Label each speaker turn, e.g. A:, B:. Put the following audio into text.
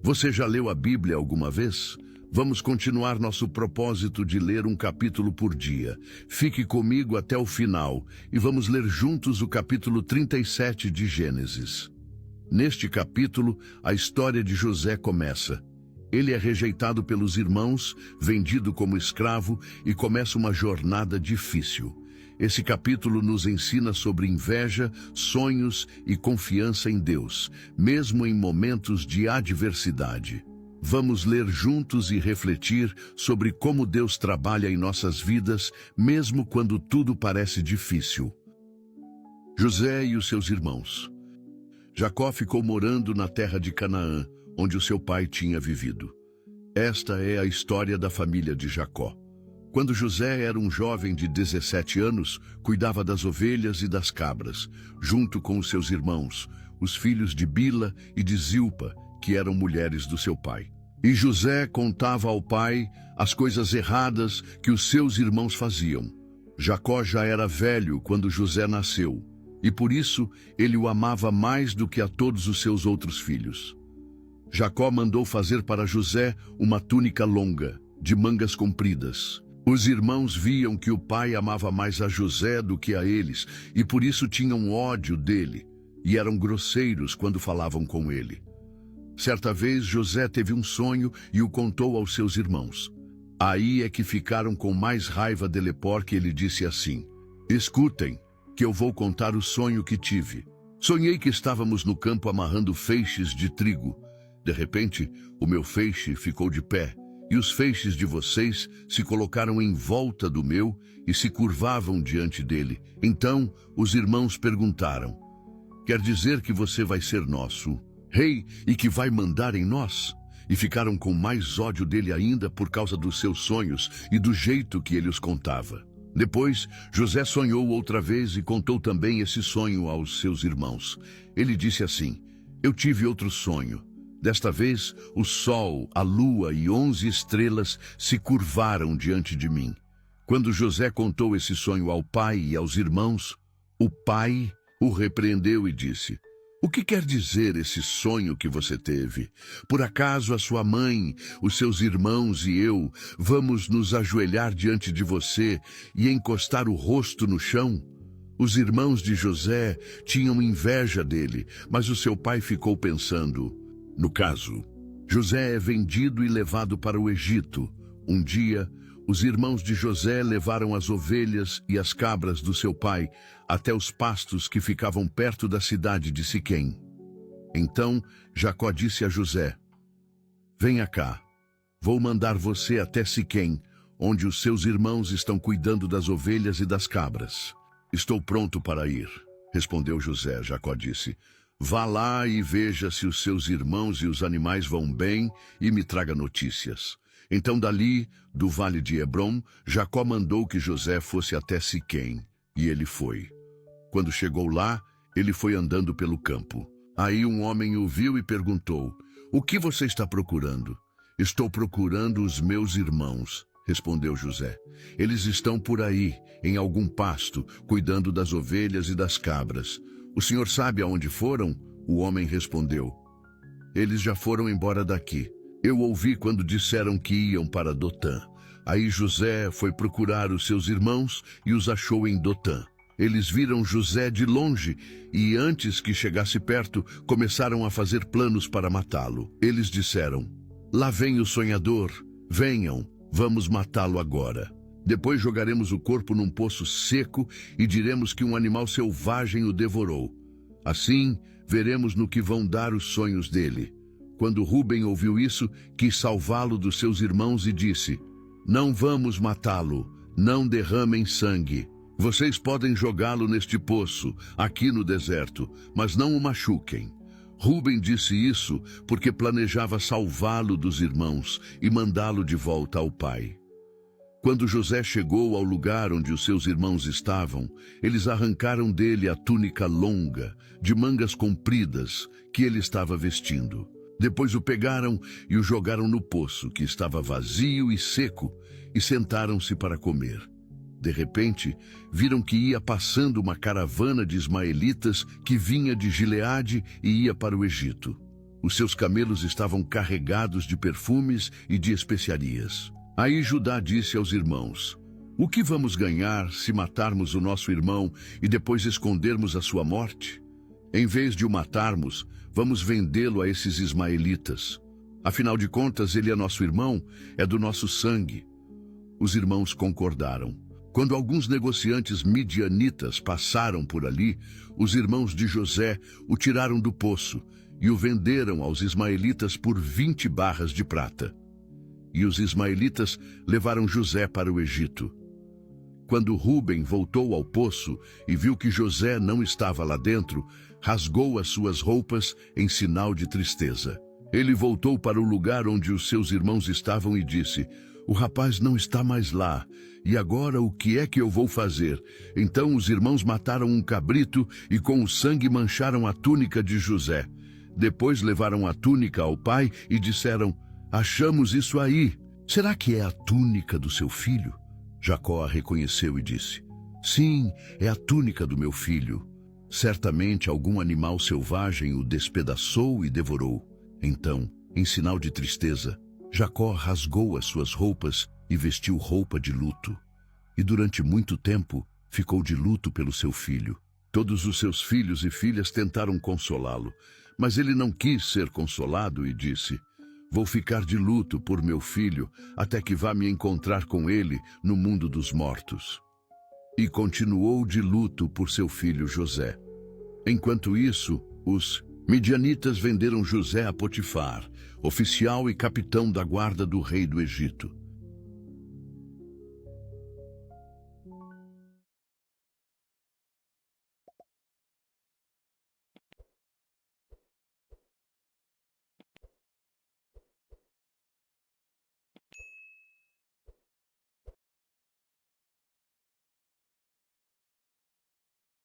A: Você já leu a Bíblia alguma vez? Vamos continuar nosso propósito de ler um capítulo por dia. Fique comigo até o final e vamos ler juntos o capítulo 37 de Gênesis. Neste capítulo, a história de José começa. Ele é rejeitado pelos irmãos, vendido como escravo e começa uma jornada difícil. Esse capítulo nos ensina sobre inveja, sonhos e confiança em Deus, mesmo em momentos de adversidade. Vamos ler juntos e refletir sobre como Deus trabalha em nossas vidas, mesmo quando tudo parece difícil. José e os seus irmãos. Jacó ficou morando na terra de Canaã, onde o seu pai tinha vivido. Esta é a história da família de Jacó. Quando José era um jovem de 17 anos, cuidava das ovelhas e das cabras, junto com os seus irmãos, os filhos de Bila e de Zilpa, que eram mulheres do seu pai. E José contava ao pai as coisas erradas que os seus irmãos faziam. Jacó já era velho quando José nasceu, e por isso ele o amava mais do que a todos os seus outros filhos. Jacó mandou fazer para José uma túnica longa, de mangas compridas. Os irmãos viam que o pai amava mais a José do que a eles, e por isso tinham ódio dele, e eram grosseiros quando falavam com ele. Certa vez José teve um sonho e o contou aos seus irmãos. Aí é que ficaram com mais raiva dele, porque ele disse assim: "Escutem, que eu vou contar o sonho que tive. Sonhei que estávamos no campo amarrando feixes de trigo. De repente, o meu feixe ficou de pé, e os feixes de vocês se colocaram em volta do meu e se curvavam diante dele. Então os irmãos perguntaram: quer dizer que você vai ser nosso rei e que vai mandar em nós? E ficaram com mais ódio dele ainda por causa dos seus sonhos e do jeito que ele os contava. Depois, José sonhou outra vez e contou também esse sonho aos seus irmãos. Ele disse assim: eu tive outro sonho. Desta vez, o sol, a lua e 11 estrelas se curvaram diante de mim. Quando José contou esse sonho ao pai e aos irmãos, o pai o repreendeu e disse: o que quer dizer esse sonho que você teve? Por acaso a sua mãe, os seus irmãos e eu vamos nos ajoelhar diante de você e encostar o rosto no chão? Os irmãos de José tinham inveja dele, mas o seu pai ficou pensando: no caso, José é vendido e levado para o Egito. Um dia, os irmãos de José levaram as ovelhas e as cabras do seu pai até os pastos que ficavam perto da cidade de Siquém. Então, Jacó disse a José: venha cá, vou mandar você até Siquém, onde os seus irmãos estão cuidando das ovelhas e das cabras. Estou pronto para ir, respondeu José. Jacó disse: vá lá e veja se os seus irmãos e os animais vão bem e me traga notícias. Então dali, do vale de Hebrom, Jacó mandou que José fosse até Siquém, e ele foi. Quando chegou lá, ele foi andando pelo campo. Aí um homem o viu e perguntou: o que você está procurando? Estou procurando os meus irmãos, respondeu José. Eles estão por aí, em algum pasto, cuidando das ovelhas e das cabras. O senhor sabe aonde foram? O homem respondeu: eles já foram embora daqui. Eu ouvi quando disseram que iam para Dotã. Aí José foi procurar os seus irmãos e os achou em Dotã. Eles viram José de longe e, antes que chegasse perto, começaram a fazer planos para matá-lo. Eles disseram: lá vem o sonhador, venham, vamos matá-lo agora. Depois jogaremos o corpo num poço seco e diremos que um animal selvagem o devorou. Assim, veremos no que vão dar os sonhos dele. Quando Ruben ouviu isso, quis salvá-lo dos seus irmãos e disse: não vamos matá-lo, não derramem sangue. Vocês podem jogá-lo neste poço, aqui no deserto, mas não o machuquem. Ruben disse isso porque planejava salvá-lo dos irmãos e mandá-lo de volta ao pai. Quando José chegou ao lugar onde os seus irmãos estavam, eles arrancaram dele a túnica longa, de mangas compridas, que ele estava vestindo. Depois o pegaram e o jogaram no poço, que estava vazio e seco, e sentaram-se para comer. De repente, viram que ia passando uma caravana de ismaelitas que vinha de Gileade e ia para o Egito. Os seus camelos estavam carregados de perfumes e de especiarias. Aí Judá disse aos irmãos: o que vamos ganhar se matarmos o nosso irmão e depois escondermos a sua morte? Em vez de o matarmos, vamos vendê-lo a esses ismaelitas. Afinal de contas, ele é nosso irmão, é do nosso sangue. Os irmãos concordaram. Quando alguns negociantes midianitas passaram por ali, os irmãos de José o tiraram do poço e o venderam aos ismaelitas por 20 barras de prata. E os ismaelitas levaram José para o Egito. Quando Rúben voltou ao poço e viu que José não estava lá dentro, rasgou as suas roupas em sinal de tristeza. Ele voltou para o lugar onde os seus irmãos estavam e disse: o rapaz não está mais lá, e agora o que é que eu vou fazer? Então os irmãos mataram um cabrito e com o sangue mancharam a túnica de José. Depois levaram a túnica ao pai e disseram: achamos isso aí. Será que é a túnica do seu filho? Jacó a reconheceu e disse: sim, é a túnica do meu filho. Certamente algum animal selvagem o despedaçou e devorou. Então, em sinal de tristeza, Jacó rasgou as suas roupas e vestiu roupa de luto. E durante muito tempo ficou de luto pelo seu filho. Todos os seus filhos e filhas tentaram consolá-lo, mas ele não quis ser consolado e disse: vou ficar de luto por meu filho até que vá me encontrar com ele no mundo dos mortos. E continuou de luto por seu filho José. Enquanto isso, os midianitas venderam José a Potifar, oficial e capitão da guarda do rei do Egito.